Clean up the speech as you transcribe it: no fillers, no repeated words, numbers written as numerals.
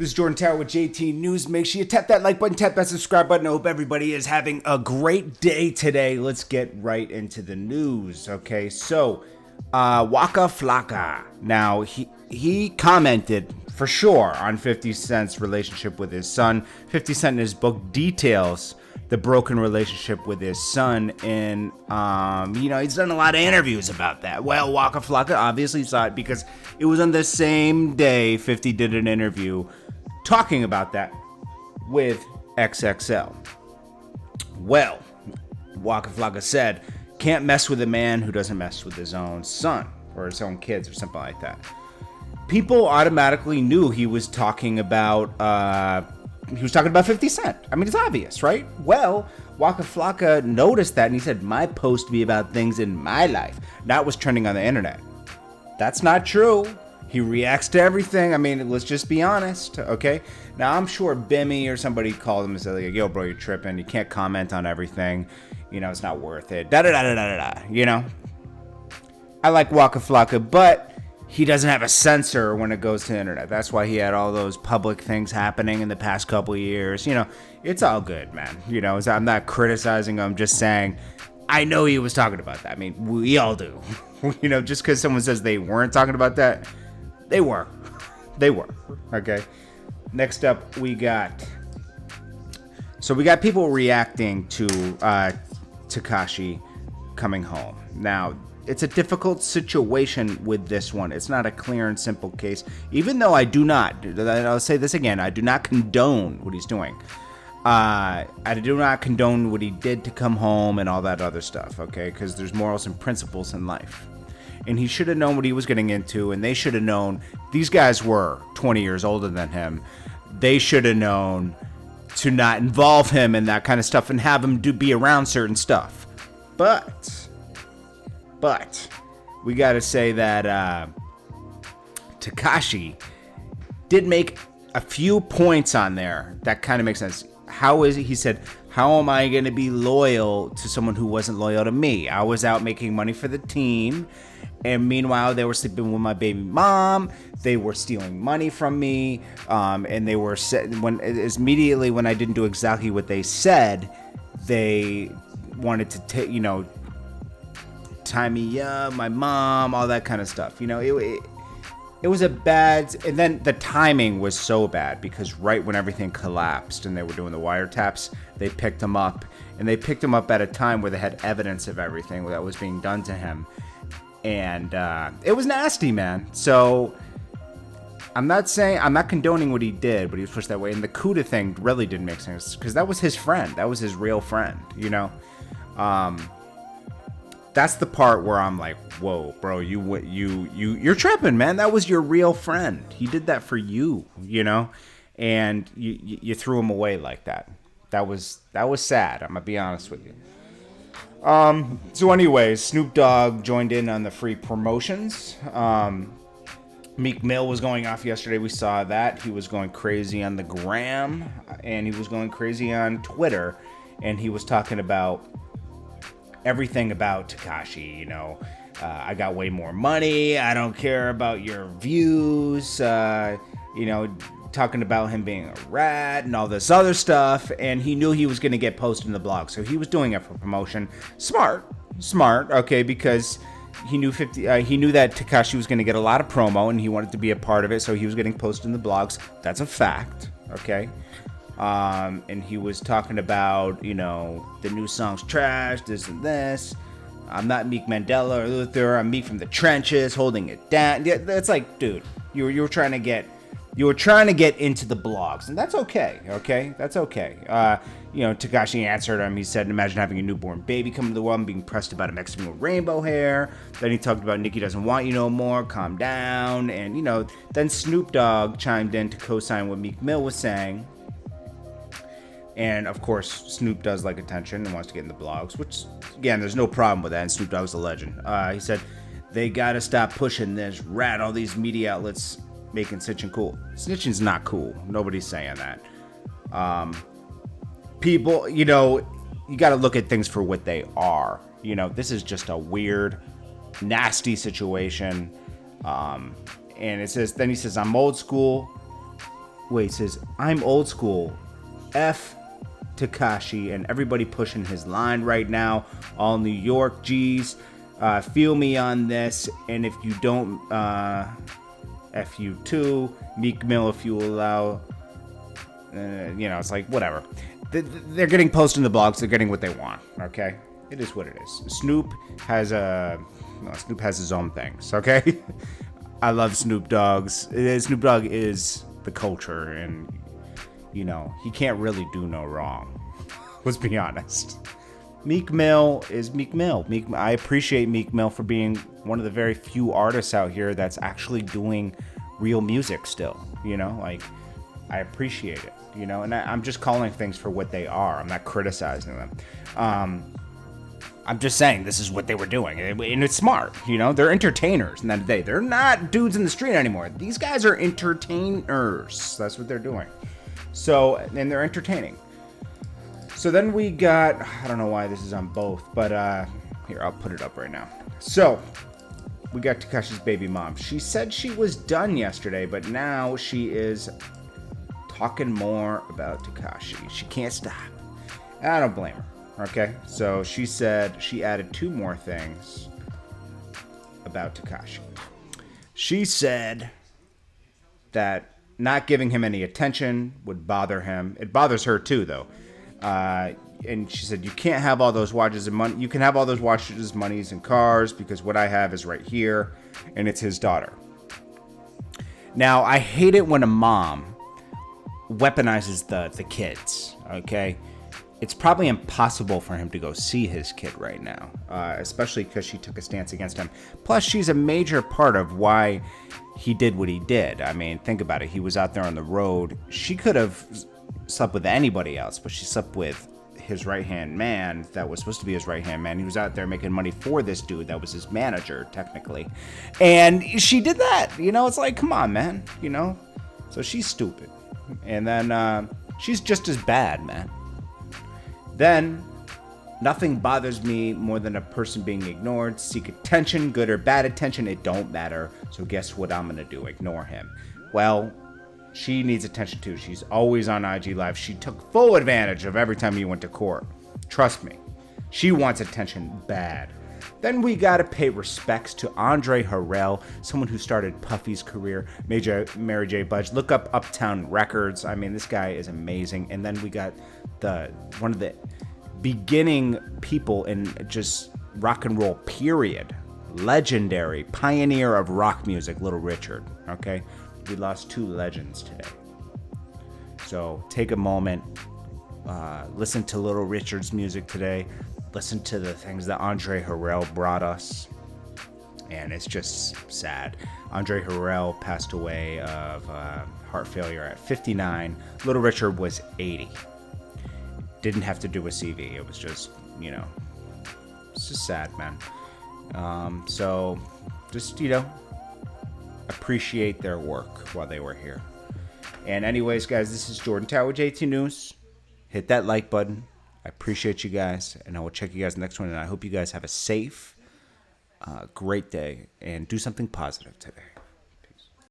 This is Jordan Tower with JT News. Make sure you tap that like button, tap that subscribe button. I hope everybody is having a great day today. Let's get right into the news. Okay, so Waka Flocka. Now, he commented for sure on 50 Cent's relationship with his son. 50 Cent in his book details the broken relationship with his son, and he's done a lot of interviews about that. Well, Waka Flocka obviously saw it because it was on the same day 50 did an interview talking about that with XXL. Well, Waka Flocka said, can't mess with a man who doesn't mess with his own son or his own kids or something like that. People automatically knew he was talking about 50 Cent. I mean, it's obvious, right? Well, Waka Flocka noticed that and he said, my post be about things in my life. That was trending on the internet. That's not true. He reacts to everything. I mean, let's just be honest, okay? Now, I'm sure Bimmy or somebody called him and said, like, yo, bro, you're tripping. You can't comment on everything. It's not worth it. Da-da-da-da-da-da, I like Waka Flocka, but he doesn't have a censor when it goes to the internet. That's why he had all those public things happening in the past couple of years. It's all good, man. I'm not criticizing him. I'm just saying, I know he was talking about that. I mean, we all do. Just because someone says they weren't talking about that, they were. They were. Okay. Next up, we got people reacting to Tekashi coming home. Now, it's a difficult situation with this one. It's not a clear and simple case. Even though I'll say this again, I do not condone what he's doing. I do not condone what he did to come home and all that other stuff, okay? Because there's morals and principles in life. And he should have known what he was getting into, and they should have known. These guys were 20 years older than him. They should have known to not involve him in that kind of stuff and have him be around certain stuff. But we got to say that Tekashi did make a few points on there that kind of makes sense. He said, how am I going to be loyal to someone who wasn't loyal to me? I was out making money for the team, and meanwhile, they were sleeping with my baby mom. They were stealing money from me, and they were immediately when I didn't do exactly what they said, they wanted to tie me up, my mom, all that kind of stuff. It was a bad, and then the timing was so bad because right when everything collapsed and they were doing the wiretaps, they picked him up, and they picked him up at a time where they had evidence of everything that was being done to him. And it was nasty, man. So I'm not condoning what he did, but he was pushed that way. And the Kuda thing really didn't make sense because that was his friend. That was his real friend, That's the part where I'm like, whoa, bro, you're tripping, man. That was your real friend. He did that for you, and you threw him away like that. That was sad. I'm gonna be honest with you. So anyways, Snoop Dogg joined in on the free promotions. Meek Mill was going off yesterday. We saw that. He was going crazy on the gram, and he was going crazy on Twitter, and he was talking about everything about Tekashi. I got way more money. I don't care about your views. Talking about him being a rat and all this other stuff, and he knew he was going to get posted in the blog, so he was doing it for promotion. Smart, okay, because he knew that Tekashi was going to get a lot of promo, and he wanted to be a part of it, so he was getting posted in the blogs. That's a fact, okay. And he was talking about, the new song's trash, this and this. I'm not Meek Mandela or Luther. I'm Meek from the trenches, holding it down. Yeah, that's like, dude, you were trying to get into the blogs, and that's okay. Okay, that's okay. Tekashi answered him. He said, "Imagine having a newborn baby come to the world and being pressed about a Mexican with rainbow hair." Then he talked about Nicki doesn't want you no more. Calm down. And then Snoop Dogg chimed in to co-sign what Meek Mill was saying. And of course, Snoop does like attention and wants to get in the blogs, which, again, there's no problem with that. And Snoop Dogg's a legend. He said, they got to stop pushing this rat, all these media outlets making snitching cool. Snitching's not cool. Nobody's saying that. People, you got to look at things for what they are. This is just a weird, nasty situation. And then he says, I'm old school. Wait, it says, I'm old school. F Tekashi and everybody pushing his line right now. All New York G's. Feel me on this. And if you don't, F you too. Meek Mill if you allow. It's like, whatever. They're getting posted in the blogs. They're getting what they want, okay? It is what it is. Snoop has his own things, okay? I love Snoop Dogg's. Snoop Dogg is the culture, and, he can't really do no wrong. Let's be honest. Meek Mill is Meek Mill. I appreciate Meek Mill for being one of the very few artists out here that's actually doing real music still, I appreciate it, and I'm just calling things for what they are. I'm not criticizing them. I'm just saying this is what they were doing, and it's smart, They're entertainers. In the end of the day, they're not dudes in the street anymore. These guys are entertainers. That's what they're doing. So, and they're entertaining. So then we got, I don't know why this is on both, but here, I'll put it up right now. So, we got Tekashi's baby mom. She said she was done yesterday, but now she is talking more about Tekashi. She can't stop. I don't blame her, okay? So she said she added 2 more things about Tekashi. She said that not giving him any attention would bother him. It bothers her too, though. And she said, you can't have all those watches and money. You can have all those watches, monies, and cars because what I have is right here, and it's his daughter. Now, I hate it when a mom weaponizes the kids, okay? It's probably impossible for him to go see his kid right now, especially because she took a stance against him. Plus, she's a major part of why he did what he did. I mean, think about it. He was out there on the road. She could have slept with anybody else, but she slept with his right-hand man that was supposed to be his right-hand man. He was out there making money for this dude that was his manager, technically. And she did that. It's like, come on, man. So she's stupid. And then she's just as bad, man. Then, nothing bothers me more than a person being ignored. Seek attention, good or bad attention, it don't matter. So guess what I'm going to do? Ignore him. Well, she needs attention too. She's always on IG Live. She took full advantage of every time you went to court. Trust me. She wants attention bad. Then we gotta pay respects to Andre Harrell, someone who started Puffy's career, Mary J. Blige. Look up Uptown Records. I mean, this guy is amazing. And then we got one of the beginning people in just rock and roll, period. Legendary, pioneer of rock music, Little Richard, okay? We lost 2 legends today. So take a moment, listen to Little Richard's music today, listen to the things that Andre Harrell brought us, and it's just sad. Andre Harrell passed away of heart failure at 59. Little Richard was 80. Didn't have to do a CV. It was just, it's just sad, man. So just, appreciate their work while they were here. And anyways, guys, this is Jordan Tower, JT News. Hit that like button. I appreciate you guys, and I will check you guys next one. And I hope you guys have a safe, great day, and do something positive today.